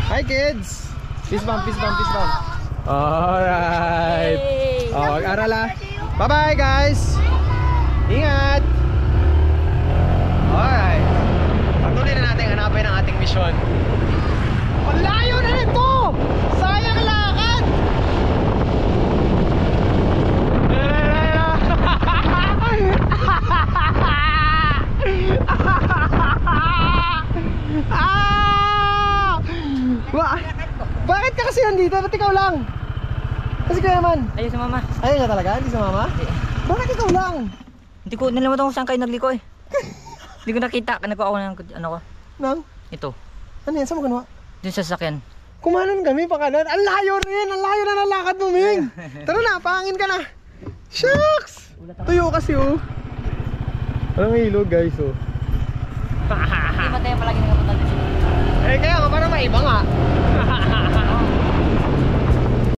Hi kids! Peace bump, peace bump, peace bump. Alright. Oh, mag-aral ah. Bye-bye guys! Ingat! Alright. Patuloy na natin hanapin ang ating misyon. Ang layo na nito! Sayang lakad! Bakit ka kasi nandito? Ba't ikaw lang? Kasi kaya man. Ayaw sa mama. Ayaw niya talaga? Hindi sa mama? Bakit ikaw lang? Hindi ko nalimutan kung saan kayo nagliko eh. Hindi ko nakita. Nagkuha ako ng ano ko. Nang? Ito. Ano yan? Saan mo ganawa? Dun sa sasakyan. Kumanan kami pa kanan. Ang layo rin! Ang layo na nalakad mo, Ming! Tara na, pahangin ka na! Shucks! Tuyo kasi oh. Walang ilog guys oh. Hindi matay palagi nakapunta dito. Eh kaya nga, parang maiba nga.